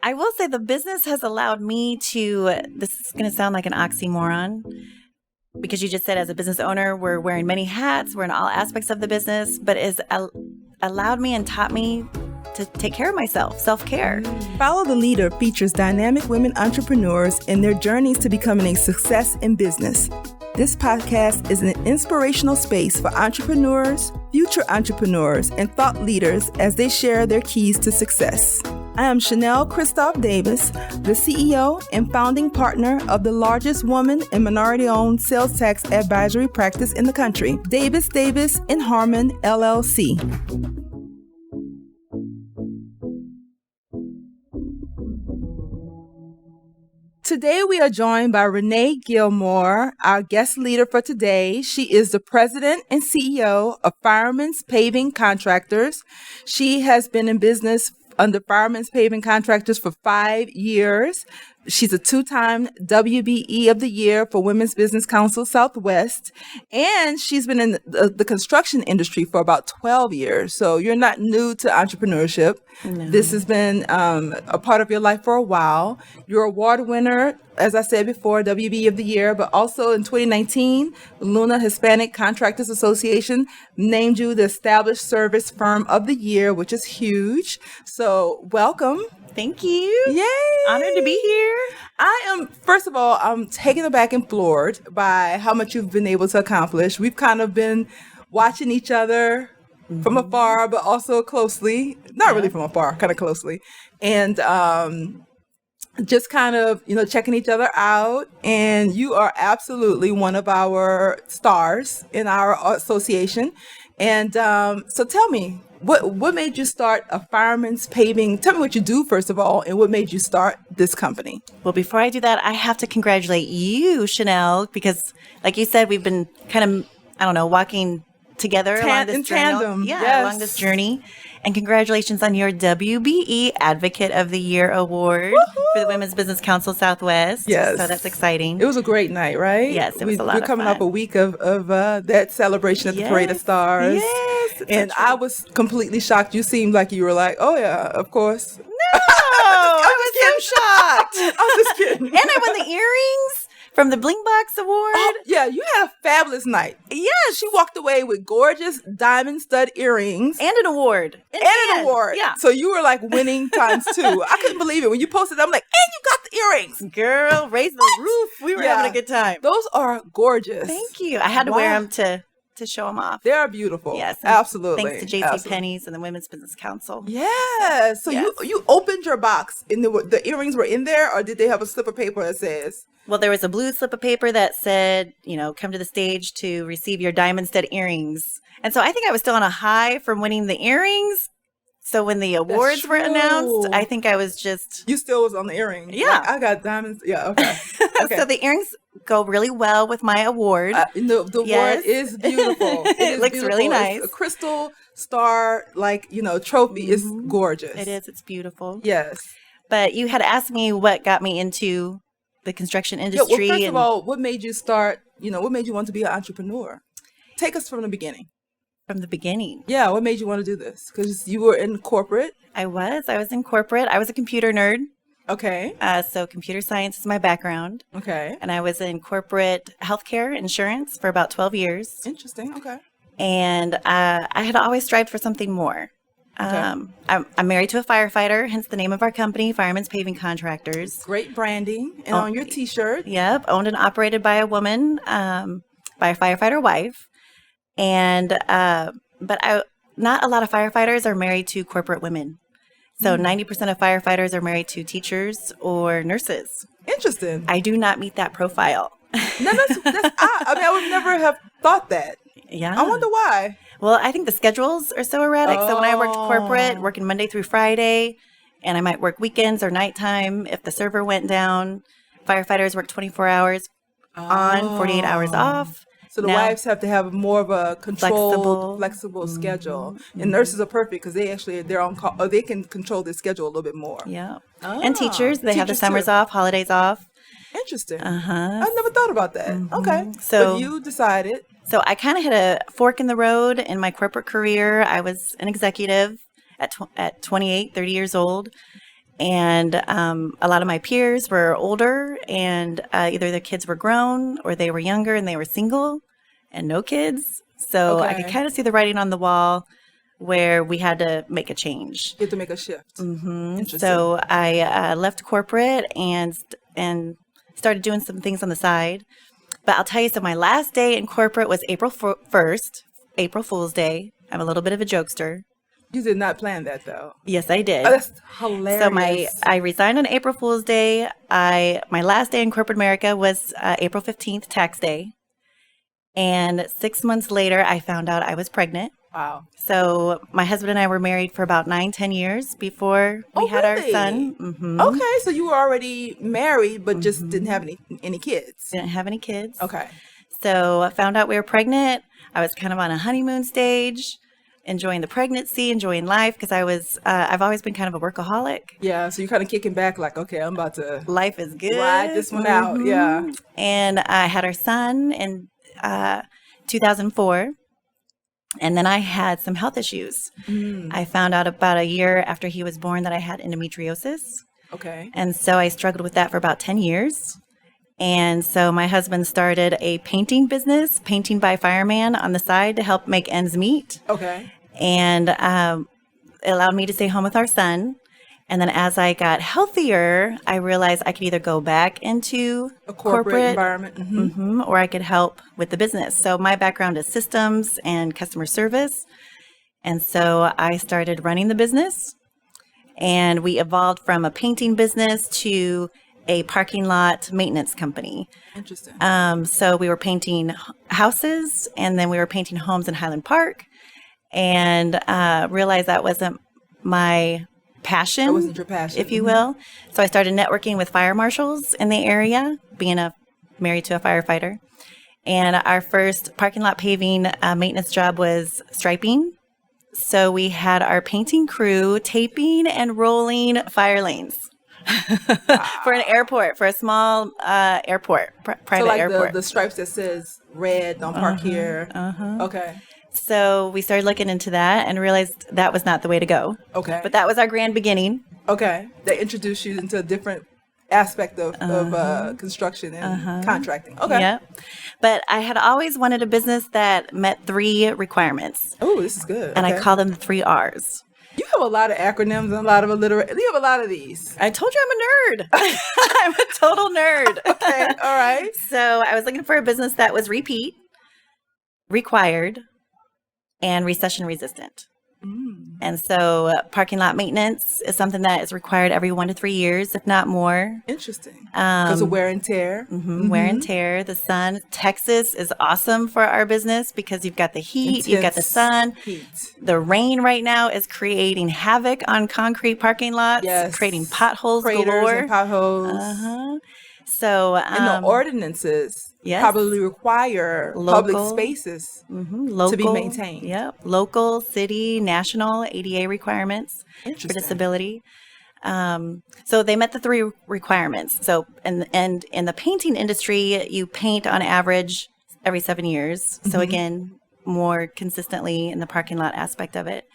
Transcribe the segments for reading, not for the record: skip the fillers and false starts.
I will say the business has allowed me to, this is going to sound like an oxymoron, because you just said as a business owner, we're wearing many hats, we're in all aspects of the business, but it's allowed me and taught me to take care of myself, self-care. Follow the Leader features dynamic women entrepreneurs in their journeys to becoming a success in business. This podcast is an inspirational space for entrepreneurs, future entrepreneurs, and thought leaders as they share their keys to success. I am Chanel Christoph Davis, the CEO and founding partner of the largest woman and minority-owned sales tax advisory practice in the country, Davis and Harmon, LLC. Today, we are joined by Renee Gilmore, our guest leader for today. She is the president and CEO of Firemans Paving Contractors. She has been in business under Firemans Paving Contractors for 5 years. She's a 2-time WBE of the Year for Women's Business Council Southwest, and she's been in the construction industry for about 12 years. So you're not new to entrepreneurship. No. This has been a part of your life for a while. You're award winner, as I said before, WBE of the Year, but also in 2019, Luna Hispanic Contractors Association named you the Established Service Firm of the Year, which is huge. So welcome. Thank you. Yay. Honored to be here. First of all, I'm taken aback and floored by how much you've been able to accomplish. We've kind of been watching each other from afar, but also closely. Not really from afar, kind of closely. And just kind of, checking each other out. And you are absolutely one of our stars in our association. And so tell me, what made you start a Fireman's Paving? Tell me what you do, first of all, and what made you start this company? Well, before I do that, I have to congratulate you, Chanel, because like you said, we've been kind of, walking together along this journey. Tandem. Yeah, yes. Along this journey. And congratulations on your WBE Advocate of the Year Award for the Women's Business Council Southwest. Yes. So that's exciting. It was a great night, right? Yes, it was a lot of fun. We're coming off a week of that celebration at the Parade of Stars. Yes. And I was completely shocked. You seemed like you were like, oh, yeah, of course. No, I was so shocked. I'm just kidding. And I won the earrings from the Bling Box Award. Oh, yeah, you had a fabulous night. Yes. She walked away with gorgeous diamond stud earrings. And an award. And an award. Yeah. So you were like winning times 2. I couldn't believe it. When you posted it, I'm like, and you got the earrings. Girl, raise the roof. We were having a good time. Those are gorgeous. Thank you. I had to wear them to show them off. They are beautiful. Yes. Absolutely. Thanks to JC Penney's and the Women's Business Council. Yeah. So you opened your box and the earrings were in there, or did they have a slip of paper that says? Well, there was a blue slip of paper that said, come to the stage to receive your diamond stud earrings. And so I think I was still on a high from winning the earrings. So when the awards were announced, I think I was just... You still was on the earrings. Yeah. Like, I got diamonds. Yeah, okay. So the earrings go really well with my award. The award is beautiful. It looks beautiful. Really nice. It's a crystal star, trophy. It's gorgeous. It is. It's beautiful. Yes. But you had asked me what got me into the construction industry. Well, first of all, what made you start, what made you want to be an entrepreneur? Take us from the beginning. From the beginning. Yeah, what made you want to do this? Because you were in corporate. I was in corporate. I was a computer nerd. Okay. So computer science is my background. Okay. And I was in corporate healthcare insurance for about 12 years. Interesting. Okay. And I had always strived for something more. Okay. I'm married to a firefighter, hence the name of our company, Firemans Paving Contractors. Great branding. And on your T-shirt. Yep. Owned and operated by a woman, by a firefighter wife. And, but not a lot of firefighters are married to corporate women. So 90% of firefighters are married to teachers or nurses. Interesting. I do not meet that profile. No, that's I would never have thought that. Yeah. I wonder why. Well, I think the schedules are so erratic. So when I worked corporate, working Monday through Friday, and I might work weekends or nighttime if the server went down, firefighters work 24 hours on, 48 hours off. So the wives have to have more of a controlled, flexible schedule. And nurses are perfect because they actually, they're on call, or they can control their schedule a little bit more. Yeah. And teachers, they have the summers off, holidays off. Interesting. Uh-huh. I never thought about that. Okay. So but you decided. So I kind of had a fork in the road in my corporate career. I was an executive at 28, 30 years old. And a lot of my peers were older, and either their kids were grown or they were younger and they were single and no kids. So I could kind of see the writing on the wall where we had to make a change. You have to make a shift. So I left corporate and started doing some things on the side. But I'll tell you, so my last day in corporate was April 1st, April Fool's Day. I'm a little bit of a jokester. You did not plan that, though. Yes, I did. Oh, that's hilarious. So I resigned on April Fool's Day. My last day in corporate America was April 15th, tax day. And 6 months later, I found out I was pregnant. Wow. So my husband and I were married for about 9-10 years before we had our son. Okay, so you were already married, but just didn't have any kids. Didn't have any kids. Okay. So I found out we were pregnant. I was kind of on a honeymoon stage, enjoying the pregnancy, enjoying life, because I've always been kind of a workaholic. Yeah, so you're kind of kicking back like, okay, I'm about to life is good. Ride this one out. Yeah. And I had our son in 2004. And then I had some health issues. I found out about a year after he was born that I had endometriosis. Okay. And so I struggled with that for about 10 years. And so my husband started a painting business, Painting by Fireman, on the side to help make ends meet. Okay. And it allowed me to stay home with our son. And then as I got healthier, I realized I could either go back into a corporate environment, or I could help with the business. So my background is systems and customer service. And so I started running the business, and we evolved from a painting business to a parking lot maintenance company. Interesting. So we were painting houses, and then we were painting homes in Highland Park, and realized that wasn't my passion. That wasn't your passion, if you will. So I started networking with fire marshals in the area, being married to a firefighter. And our first parking lot paving maintenance job was striping. So we had our painting crew taping and rolling fire lanes for an airport, for a small airport, private airport. The stripes that says red, don't park here. Okay. So we started looking into that and realized that was not the way to go. Okay. But that was our grand beginning. Okay. They introduced you into a different aspect of construction and contracting. Okay. Yeah. But I had always wanted a business that met 3 requirements. Oh, this is good. And I call them the 3 R's. You have a lot of acronyms and a lot of alliteration. You have a lot of these. I told you I'm a nerd. I'm a total nerd. Okay. All right. So I was looking for a business that was repeat, required, and recession resistant. And so parking lot maintenance is something that is required every 1 to 3 years, if not more. Interesting. Because of wear and tear. Wear and tear. The sun. Texas is awesome for our business because you've got the heat, you've got the sun. Heat. The rain right now is creating havoc on concrete parking lots, creating potholes Craters galore. and potholes. So, and the ordinances probably require public spaces to be maintained. Yep. Local, city, national ADA requirements for disability. So they met the 3 requirements. So, and in the painting industry, you paint on average every 7 years. So again, more consistently in the parking lot aspect of it.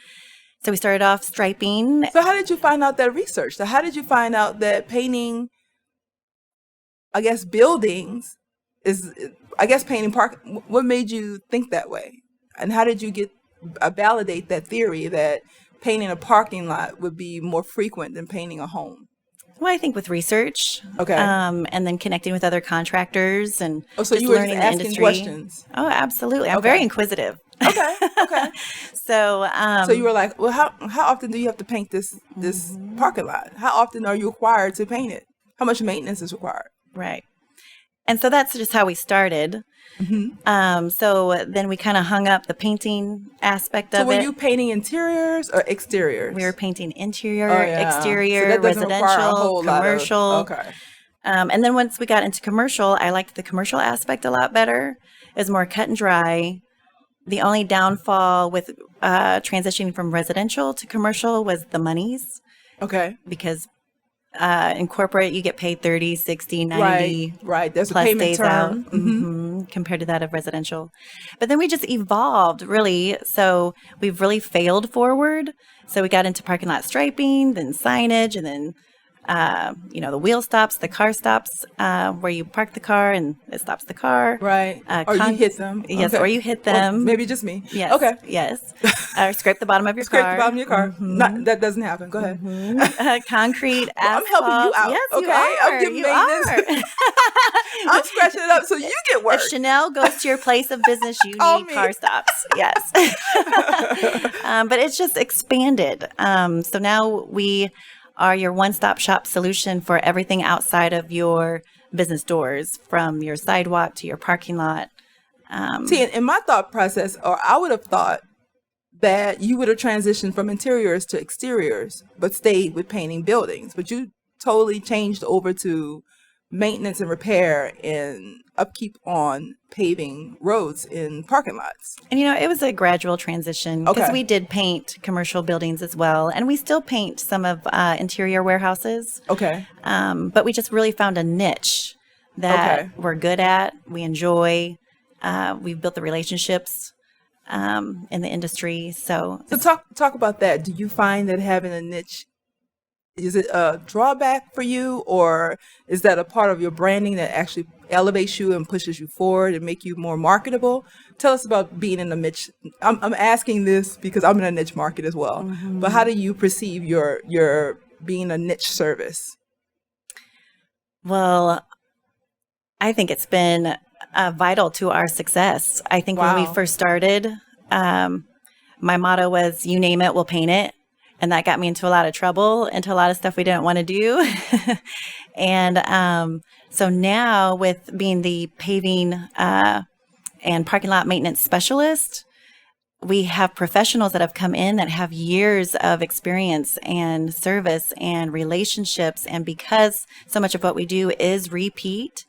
So we started off striping. So how did you find out that research? So how did you find out that painting, I guess, buildings is, I guess, painting park? What made you think that way? And how did you validate that theory that painting a parking lot would be more frequent than painting a home? Well, I think with research, okay, and then connecting with other contracters and so you were learning the industry. Questions. Oh, absolutely. I'm very inquisitive. Okay. So you were like, well, how often do you have to paint this parking lot? How often are you required to paint it? How much maintenance is required? Right. And so that's just how we started. So then we kind of hung up the painting aspect of it. So were you painting interiors or exteriors? We were painting interior, exterior, so residential, commercial. Okay. And then once we got into commercial, I liked the commercial aspect a lot better. It was more cut and dry. The only downfall with transitioning from residential to commercial was the monies. Okay. Because in corporate, you get paid 30, 60, 90 right. There's plus a payment days term. out compared to that of residential. But then we just evolved, really. So we've really failed forward. So we got into parking lot striping, then signage, and then the wheel stops, the car stops, where you park the car and it stops the car. Right. Or you hit them. Yes, Okay. or you hit them. Or maybe just me. Yes. Okay. Yes. Or scrape the bottom of your car. Scrape the bottom of your car. That doesn't happen. Go ahead. Concrete, asphalt. I'm helping you out. Yes, okay. you are. I'm giving maintenance. I'm scratching it up so you get work. If Chanel goes to your place of business, you need car stops. Yes. But it's just expanded. So now we are your one-stop shop solution for everything outside of your business doors, from your sidewalk to your parking lot. See, in my thought process, or I would have thought that you would have transitioned from interiors to exteriors, but stayed with painting buildings. But you totally changed over to maintenance and repair and upkeep on paving roads in parking lots. And, it was a gradual transition because we did paint commercial buildings as well. And we still paint some of interior warehouses. Okay. But we just really found a niche that we're good at, we enjoy. We've built the relationships in the industry. So talk about that. Do you find that having a niche, is it a drawback for you, or is that a part of your branding that actually elevates you and pushes you forward and make you more marketable? Tell us about being in a niche. I'm asking this because I'm in a niche market as well. Mm-hmm. But how do you perceive your being a niche service? Well, I think it's been vital to our success. I think when we first started, my motto was, you name it, we'll paint it. And that got me into a lot of trouble, into a lot of stuff we didn't want to do. And so now, with being the paving and parking lot maintenance specialist, we have professionals that have come in that have years of experience and service and relationships. And because so much of what we do is repeat,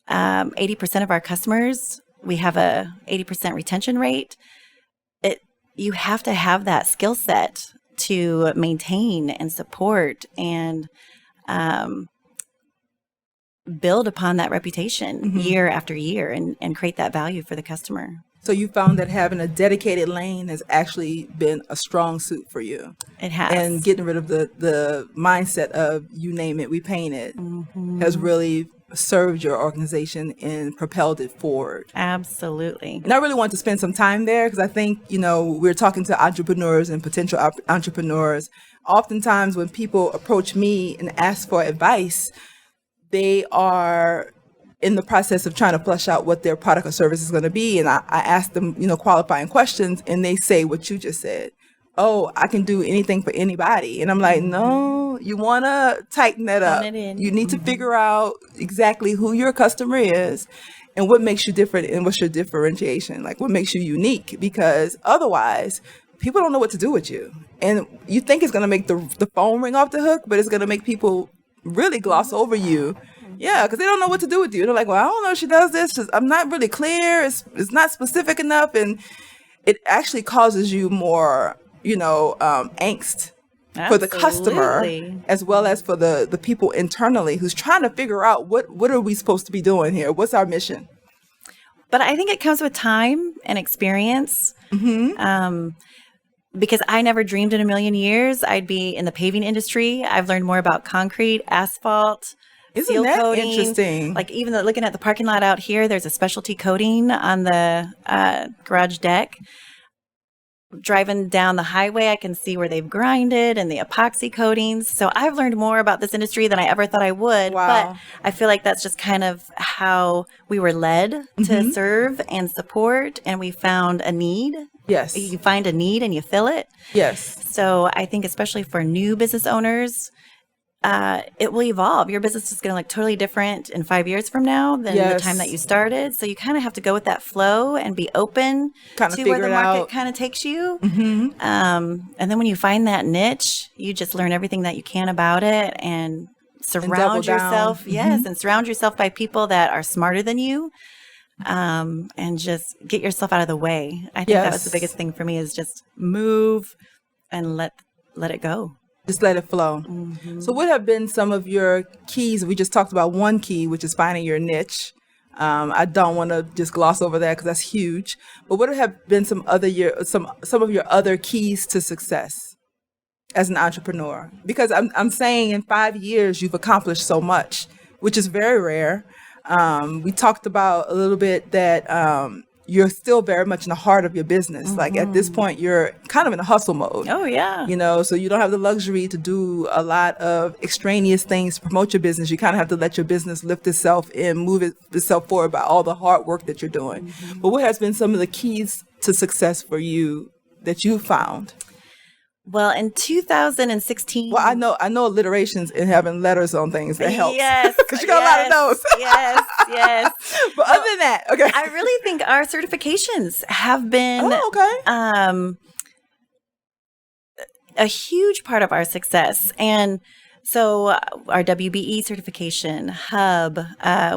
80% of our customers, we have a 80% retention rate. You have to have that skill set to maintain and support and build upon that reputation year after year and create that value for the customer. So you found that having a dedicated lane has actually been a strong suit for you. It has. And getting rid of the mindset of you name it, we paint it has really served your organization and propelled it forward. Absolutely. And I really want to spend some time there because I think, we're talking to entrepreneurs and potential entrepreneurs. Oftentimes when people approach me and ask for advice, they are in the process of trying to flesh out what their product or service is going to be. And I ask them, qualifying questions, and they say what you just said. Oh, I can do anything for anybody. And I'm like, no, you want to tighten that up. You need to figure out exactly who your customer is and what makes you different and what's your differentiation, like what makes you unique, because otherwise people don't know what to do with you. And you think it's going to make the phone ring off the hook, but it's going to make people really gloss over you. Yeah, because they don't know what to do with you. They're like, well, I don't know if she does this. I'm not really clear. It's not specific enough. And it actually causes you more angst for the customer, as well as for the people internally who's trying to figure out what are we supposed to be doing here? What's our mission? But I think it comes with time and experience. Because I never dreamed in a million years I'd be in the paving industry. I've learned more about concrete, asphalt, Isn't that coating. Interesting? Like even looking at the parking lot out here, there's a specialty coating on the garage deck. Driving down the highway, I can see where they've grinded and the epoxy coatings. So I've learned more about this industry than I ever thought I would. Wow. But I feel like that's just kind of how we were led to serve and support. And we found a need. Yes. You find a need and you fill it. Yes. So I think especially for new business owners, it will evolve. Your business is going to look totally different in 5 years from now than the time that you started. So you kind of have to go with that flow and be open to where the market kind of takes you. And then when you find that niche, you just learn everything that you can about it and surround yourself. And surround yourself by people that are smarter than you. And just get yourself out of the way. I think that was the biggest thing for me, is just move and let it go. Just let it flow. So what have been some of your keys? We just talked about one key, which is finding your niche. I don't want to just gloss over that because that's huge. But what have been some of your other keys to success? as an entrepreneur? Because I'm saying in 5 years, you've accomplished so much, which is very rare. We talked about a little bit that you're still very much in the heart of your business. Like at this point, you're kind of in a hustle mode. Oh, yeah. So you don't have the luxury to do a lot of extraneous things to promote your business. You kind of have to let your business lift itself and move itself forward by all the hard work that you're doing. But what has been some of the keys to success for you that you found? Well, in 2016. Well, I know alliterations and having letters on things that helps. Yes. Because you got a lot of those. Yes. But other than that, okay. I really think our certifications have been a huge part of our success. And so our WBE certification, Hub,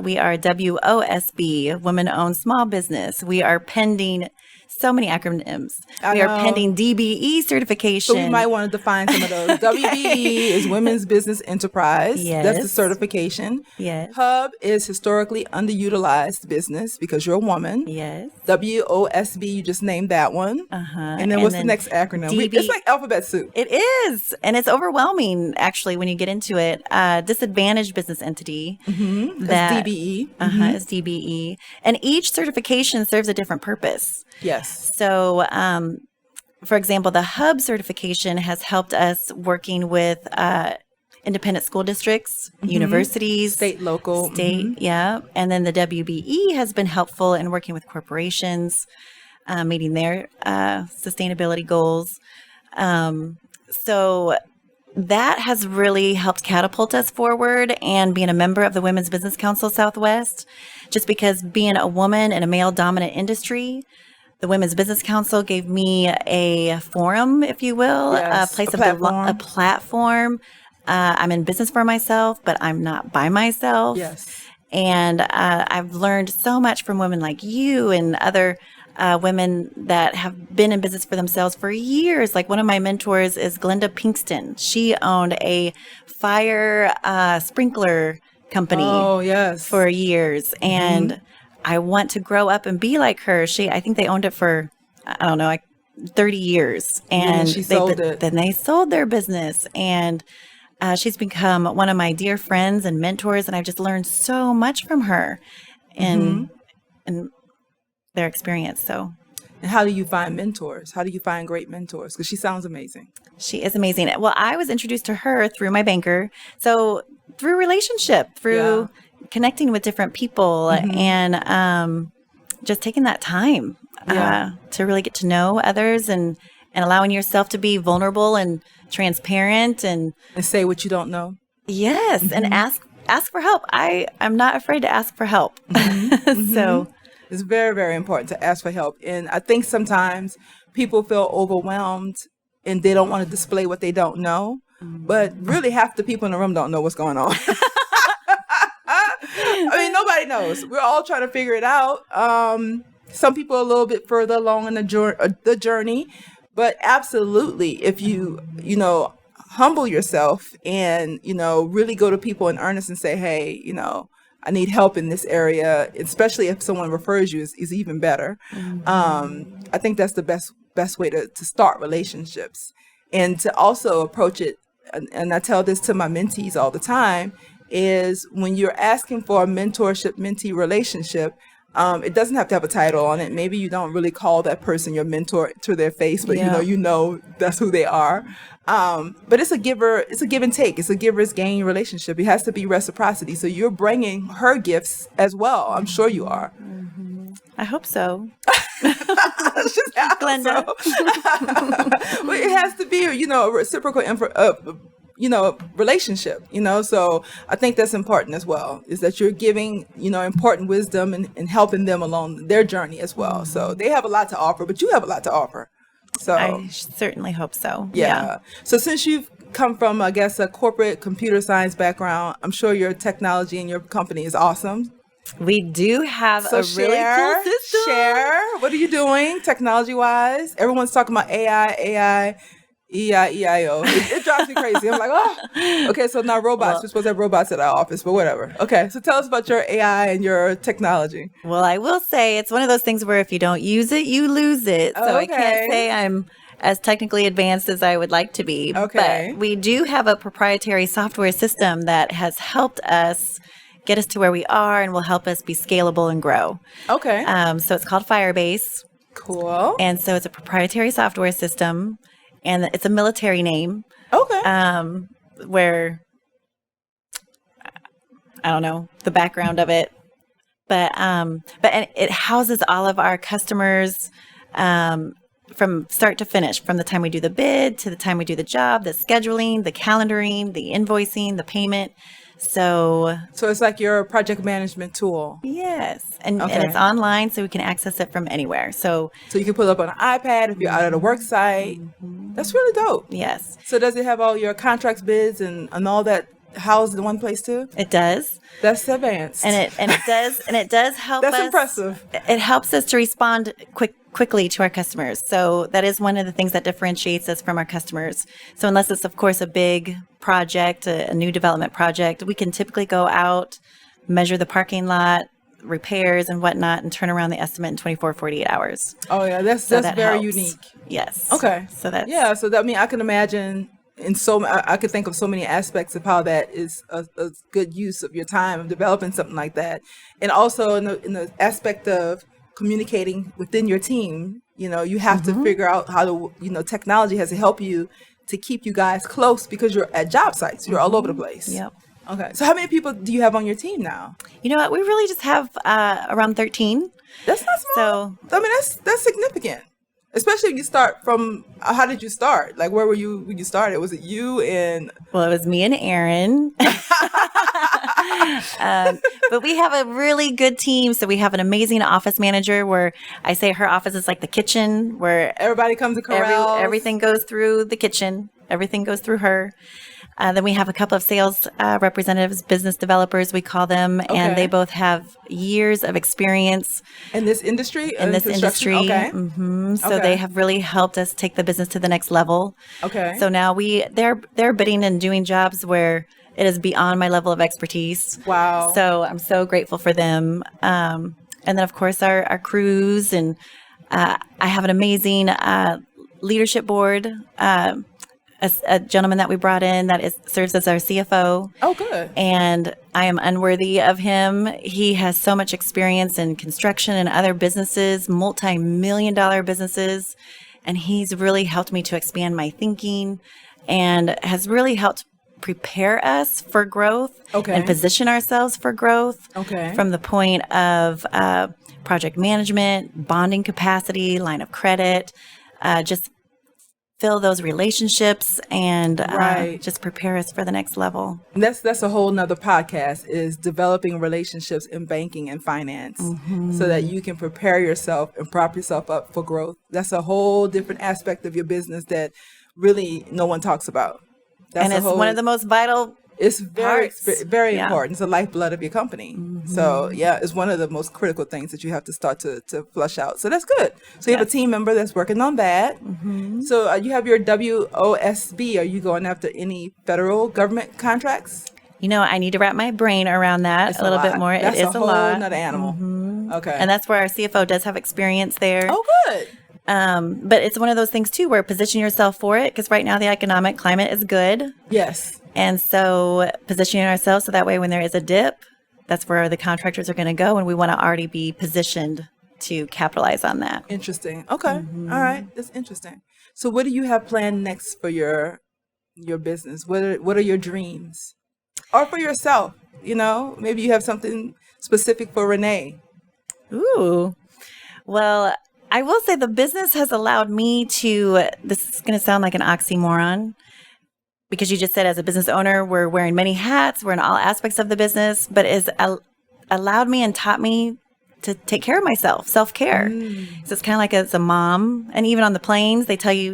we are WOSB, Women-Owned Small Business. We are pending so many acronyms. We are pending DBE certification. So we might want to define some of those. WBE is Women's Business Enterprise. Yes. That's the certification. Yes. Hub is Historically Underutilized Business because you're a woman. Yes. WOSB, you just named that one. And then what's the next acronym? It's like alphabet soup. It is. And it's overwhelming, actually, when you get into it. Disadvantaged Business Entity. That's DBE. Is DBE. And each certification serves a different purpose. Yes. So, for example, the Hub certification has helped us working with independent school districts, universities, state, local. Yeah. And then the WBE has been helpful in working with corporations, meeting their sustainability goals. So that has really helped catapult us forward, and being a member of the Women's Business Council Southwest, just because being a woman in a male-dominant industry, the Women's Business Council gave me a forum, if you will, a platform. I'm in business for myself, but I'm not by myself. Yes. And I've learned so much from women like you and other women that have been in business for themselves for years. Like one of my mentors is Glenda Pinkston. She owned a fire sprinkler company for years. And I want to grow up and be like her. I think they owned it for, I don't know, like 30 years. And she sold it. Then they sold their business. And she's become one of my dear friends and mentors. And I've just learned so much from her and their experience. So, and how do you find mentors? How do you find great mentors? Because she sounds amazing. She is amazing. Well, I was introduced to her through my banker. So through relationship, through connecting with different people and just taking that time to really get to know others and allowing yourself to be vulnerable and transparent and say what you don't know. Yes. And ask for help. I'm not afraid to ask for help. So it's very, very important to ask for help. And I think sometimes people feel overwhelmed and they don't want to display what they don't know. But really half the people in the room don't know what's going on. I mean, nobody knows. We're all trying to figure it out. Some people are a little bit further along in the journey. But absolutely, if you humble yourself and, really go to people in earnest and say, hey, I need help in this area, especially if someone refers you is even better. I think that's the best way to start relationships, and to also approach it. And I tell this to my mentees all the time, is when you're asking for a mentorship-mentee relationship, it doesn't have to have a title on it. Maybe you don't really call that person your mentor to their face, but you know that's who they are. But it's a give and take. It's a giver's gain relationship. It has to be reciprocity. So you're bringing her gifts as well. I'm sure you are. I hope so. Glenda. Well, it has to be, a reciprocal relationship, so I think that's important as well, is that you're giving, important wisdom and helping them along their journey as well. So they have a lot to offer, but you have a lot to offer. So I certainly hope so. Yeah. So since you've come from, I guess, a corporate computer science background, I'm sure your technology in your company is awesome. We do have a really cool system. Share. What are you doing technology-wise? Everyone's talking about AI, EIO. It drives me crazy. I'm like, oh, okay. So now robots. We're supposed to have robots at our office, but whatever. Okay. So tell us about your AI and your technology. Well, I will say it's one of those things where if you don't use it, you lose it. So I can't say I'm as technically advanced as I would like to be. Okay. But we do have a proprietary software system that has helped us get us to where we are and will help us be scalable and grow. Okay. So it's called Firebase. Cool. And so it's a proprietary software system, and it's a military name. Okay. Where I don't know the background of it, but it houses all of our customers from start to finish, from the time we do the bid to the time we do the job, the scheduling, the calendaring, the invoicing, the payment. So it's like your project management tool. yes, and Okay. it's online, so we can access it from anywhere. So you can pull it up on an iPad if you're out at a work site. That's really dope. yes, So does it have all your contracts, bids, and all that housed in one place too? it does. That's advanced. And it does help That's us. impressive. It helps us to respond quickly to our customers. So that is one of the things that differentiates us from our customers. So unless it's, of course, a big project, a new development project, we can typically go out, measure the parking lot, repairs and whatnot, and turn around the estimate in 24, 48 hours. Oh yeah, that's that very helps. unique. Yes. Okay. So that's Yeah, so that, I mean, I can imagine I could think of so many aspects of how that is a good use of your time of developing something like that. And also in the aspect of communicating within your team, you have to figure out how to, technology has to help you to keep you guys close because you're at job sites. You're all over the place. Yep. Okay. So how many people do you have on your team now? You know what? We really just have around 13. That's not small. So I mean, that's significant. Especially if you start from, how did you start? Like, where were you when you started? Was it you and... Well, it was me and Aaron. But we have a really good team. So we have an amazing office manager where I say her office is like the kitchen where everybody comes to corral. Everything goes through the kitchen. Everything goes through her. Then we have a couple of sales representatives, business developers, we call them, and they both have years of experience in this industry. Okay. So they have really helped us take the business to the next level. Okay. So now they're bidding and doing jobs where it is beyond my level of expertise. Wow. So I'm so grateful for them. And then of course our crews, and I have an amazing leadership board. A gentleman that we brought in that serves as our CFO. Oh, good. And I am unworthy of him. He has so much experience in construction and other businesses, multi-million-dollar businesses. And he's really helped me to expand my thinking and has really helped prepare us for growth and position ourselves for growth from the point of project management, bonding capacity, line of credit, just fill those relationships and just prepare us for the next level. And that's a whole nother podcast, is developing relationships in banking and finance so that you can prepare yourself and prop yourself up for growth. That's a whole different aspect of your business that really no one talks about. And it's one of the most vital. It's very important. It's the lifeblood of your company. So it's one of the most critical things that you have to start to flush out. So that's good. So you have a team member that's working on that. So you have your WOSB. Are you going after any federal government contracts? You know, I need to wrap my brain around that a little bit more. That's it is a lot. whole nother animal. Okay. And that's where our CFO does have experience there. Oh, good. But it's one of those things too, where position yourself for it, because right now the economic climate is good. Yes. And so positioning ourselves so that way when there is a dip, that's where the contractors are going to go, and we want to already be positioned to capitalize on that. Interesting. Okay. All right. That's interesting. So what do you have planned next for your business? What are your dreams? Or for yourself, maybe you have something specific for Renee. Ooh. Well, I will say the business has allowed me to, this is going to sound like an oxymoron, because you just said as a business owner, we're wearing many hats, we're in all aspects of the business, but it's allowed me and taught me to take care of myself, self-care. So it's kind of like as a mom, and even on the planes, they tell you,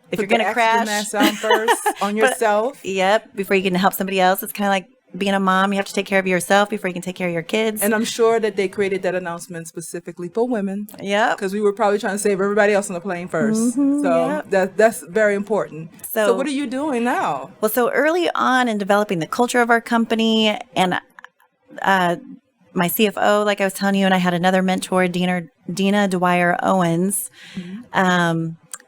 if you're going to crash. Mask on first on yourself. Before you can help somebody else. It's kind of like being a mom, you have to take care of yourself before you can take care of your kids. And I'm sure that they created that announcement specifically for women. Yeah. Because we were probably trying to save everybody else on the plane first. So that's very important. So what are you doing now? Well, so early on in developing the culture of our company, and my CFO, like I was telling you, and I had another mentor, Dina Dwyer Owens.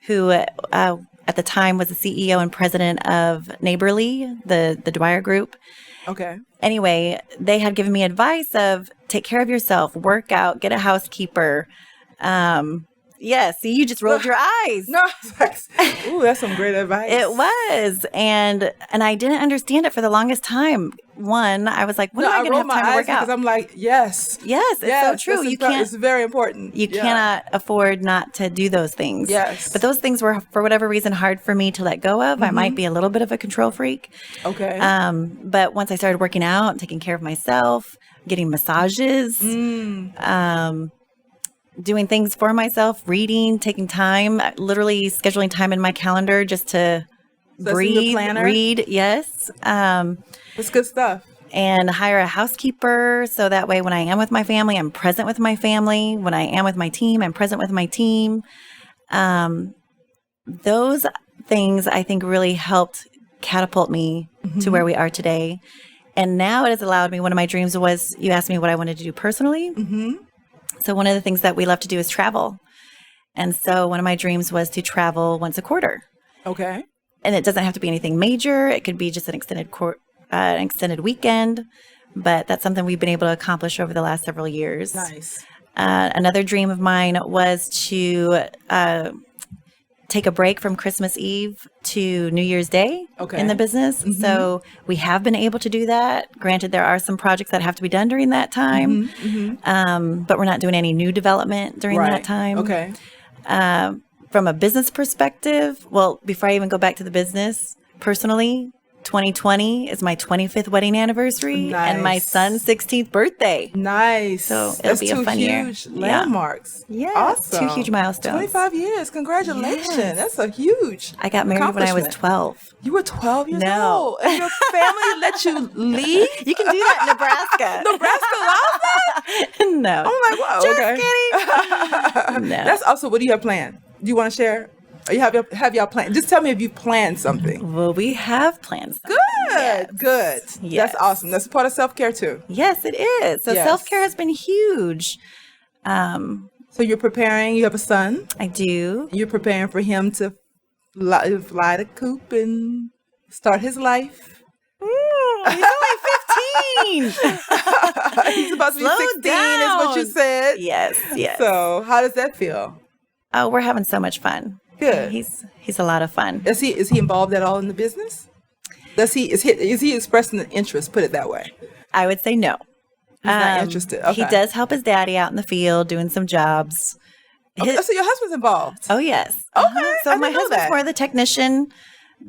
who at the time was the CEO and president of Neighborly, the Dwyer Group. Okay. Anyway, they had given me advice of take care of yourself, work out, get a housekeeper. Yeah, see, you just rolled your eyes. No, ooh, that's some great advice. It was. And I didn't understand it for the longest time. One, I was like, when am I going to have time to work out? Because I'm like, yes. Yes, it's so true. It's very important. You cannot afford not to do those things. Yes. But those things were, for whatever reason, hard for me to let go of. I might be a little bit of a control freak. Okay. But once I started working out, taking care of myself, getting massages, doing things for myself, reading, taking time, literally scheduling time in my calendar just to breathe, read. Yes. That's good stuff. And hire a housekeeper. So that way, when I am with my family, I'm present with my family. When I am with my team, I'm present with my team. Those things I think really helped catapult me to where we are today. And now it has allowed me, one of my dreams was, you asked me what I wanted to do personally. So one of the things that we love to do is travel. And so one of my dreams was to travel once a quarter. Okay. And it doesn't have to be anything major. It could be just an extended weekend. But that's something we've been able to accomplish over the last several years. Nice. Another dream of mine was to take a break from Christmas Eve to New Year's Day in the business. So we have been able to do that. Granted, there are some projects that have to be done during that time, but we're not doing any new development during that time. Okay. From a business perspective, well, before I even go back to the business, personally, 2020 is my 25th wedding anniversary and my son's 16th birthday. Nice. So it'll be a fun year. Huge landmarks. Yeah. Awesome. 2 huge milestones. 25 years. Congratulations. Yes. That's a huge I got married when I was 12. You were 12 years old? And your family let you leave? You can do that in Nebraska. Nebraska allows that? No. I'm like, wow, Just kidding. No. That's also, what do you have planned? Do you want to share? Or you have y'all planned? Just tell me if you planned something. Well, we have plans. Good. Yes. That's awesome. That's part of self-care too. Yes, it is. So self-care has been huge. So you're preparing, you have a son. I do. You're preparing for him to fly the coop and start his life. He's only 15. He's about to be 16 down. is what you said. Yes. So how does that feel? Oh, we're having so much fun. Good. He's a lot of fun. Is he involved at all in the business? Is he expressing an interest? Put it that way. I would say no. He's not interested. Okay. He does help his daddy out in the field doing some jobs. So your husband's involved? Oh, yes. Okay. So my husband's more the technician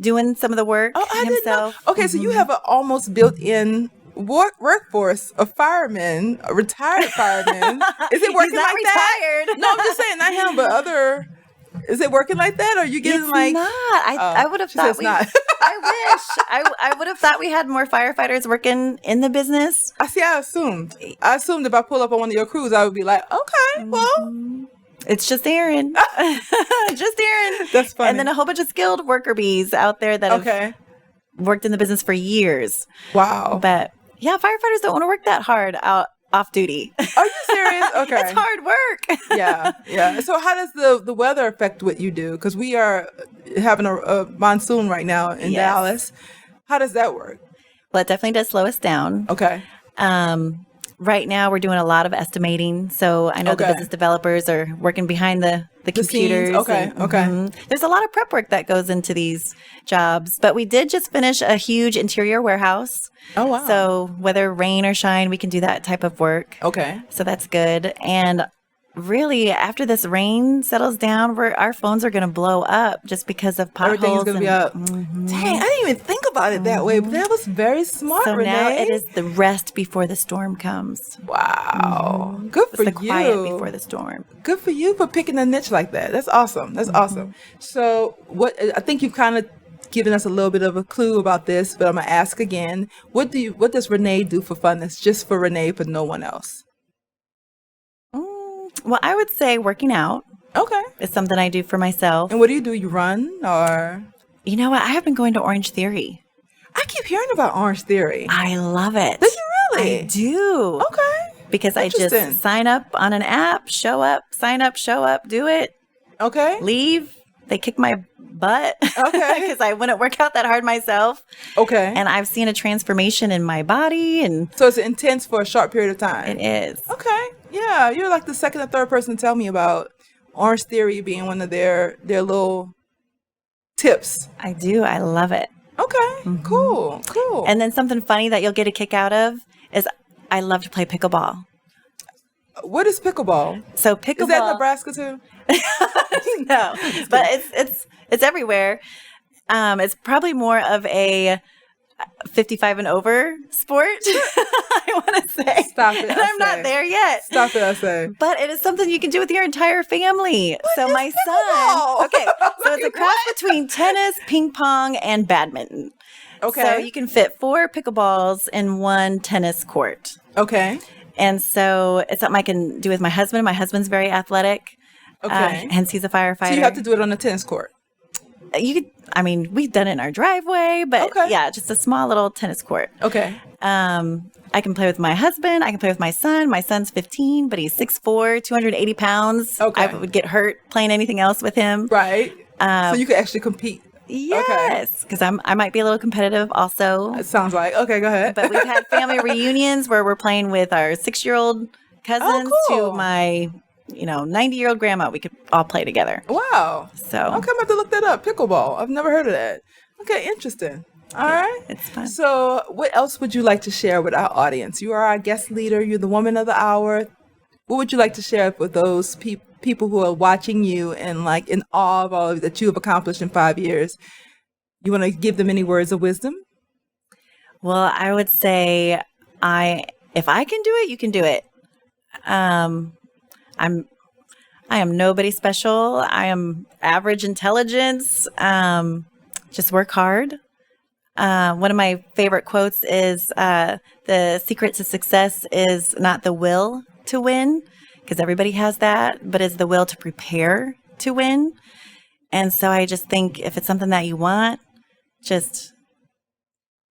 doing some of the work himself. Didn't know. Okay, so you have an almost built-in workforce of firemen, a retired firemen. Is it working He's not like retired. that? No, I'm just saying, not him, but other. Is it working like that? Or are you getting It's not. I would have thought not. I wish. I would have thought we had more firefighters working in the business. I assumed if I pull up on one of your crews, I would be like, okay, well. It's just Aaron. Just Aaron. That's funny. And then a whole bunch of skilled worker bees out there that have worked in the business for years. Wow. But yeah, firefighters don't want to work that hard off duty. Are you serious? Okay. It's hard work. Yeah. So how does the weather affect what you do? Because we are having a monsoon right now in Dallas. How does that work? Well, it definitely does slow us down. Okay. Right now, we're doing a lot of estimating. So I know the business developers are working behind the computers. Scenes. Okay. There's a lot of prep work that goes into these jobs. But we did just finish a huge interior warehouse. Oh, wow. So whether rain or shine, we can do that type of work. Okay. So that's good. And really, after this rain settles down, our phones are going to blow up just because of potholes. Everything's going to be up. Dang, I didn't even think about it that way, but that was very smart, So Renee. now it is the rest before the storm comes. Wow. Good for It's the you. quiet before the storm. Good for you for picking a niche like that. That's awesome. That's awesome. So I think you've kind of given us a little bit of a clue about this, but I'm going to ask again. What does Renee do for fun that's just for Renee, for no one else? Well, I would say working out. Okay. It's something I do for myself. And what do? You run or? You know what? I have been going to Orange Theory. I keep hearing about Orange Theory. I love it. Do you really? I do. Okay. Because I just sign up on an app, show up, sign up, show up, do it. Okay. Leave. they kick my butt. Okay. Because I wouldn't work out that hard myself. Okay. And I've seen a transformation in my body. And so it's intense for a short period of time. It is. Okay. Yeah. You're like the second or third person to tell me about Orange Theory being one of their little tips. I do. I love it. Okay. Cool. And then something funny that you'll get a kick out of is I love to play pickleball. What is pickleball? So pickleball. Is that Nebraska too? No, but it's everywhere. It's probably more of a 55 and over sport. I want to say. Stop it. And I'm not there yet. Stop it, I say. But it is something you can do with your entire family. So my son. Okay. So it's a cross between tennis, ping pong, and badminton. Okay. So you can fit 4 pickleballs in 1 tennis court. Okay. And so it's something I can do with my husband. My husband's very athletic. Okay. Hence he's a firefighter. So you have to do it on the tennis court. You could, I mean, we've done it in our driveway, but yeah, just a small little tennis court. Okay. I can play with my husband. I can play with my son. My son's 15, but he's 6'4", 280 pounds. Okay. I would get hurt playing anything else with him. Right. So you could actually compete. Yes, because I might be a little competitive also. It sounds like. Okay, go ahead. But we've had family reunions where we're playing with our 6-year-old cousins to my 90-year-old grandma. We could all play together. Wow. So okay, I'm going to have to look that up. Pickleball. I've never heard of that. Okay, interesting. All right. It's fun. So what else would you like to share with our audience? You are our guest leader. You're the woman of the hour. What would you like to share with those people who are watching you and like in awe of all that you have accomplished in 5 years? You want to give them any words of wisdom? Well, I would say if I can do it, you can do it. I am nobody special. I am average intelligence. Just work hard. One of my favorite quotes is the secret to success is not the will to win, because everybody has that, but is the will to prepare to win. And so I just think if it's something that you want, just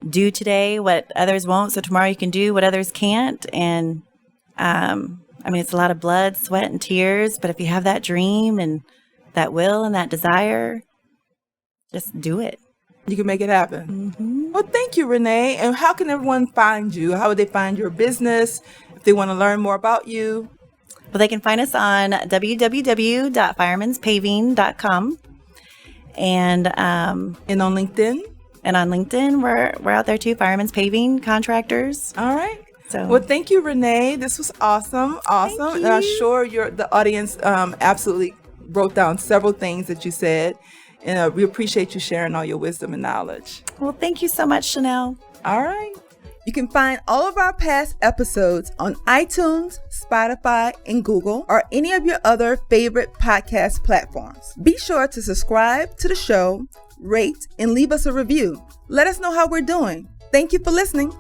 do today what others won't, so tomorrow you can do what others can't. And it's a lot of blood, sweat, and tears, but if you have that dream and that will and that desire, just do it. You can make it happen. Well, thank you, Renee. And how can everyone find you? How would they find your business if they want to learn more about you? Well, they can find us on www.firemanspaving.com. And on LinkedIn? And on LinkedIn, we're out there too, Firemans Paving Contractors. All right. So, well, thank you, Renee. This was awesome. And I'm sure the audience absolutely wrote down several things that you said. And we appreciate you sharing all your wisdom and knowledge. Well, thank you so much, Chanel. All right. You can find all of our past episodes on iTunes, Spotify, and Google, or any of your other favorite podcast platforms. Be sure to subscribe to the show, rate, and leave us a review. Let us know how we're doing. Thank you for listening.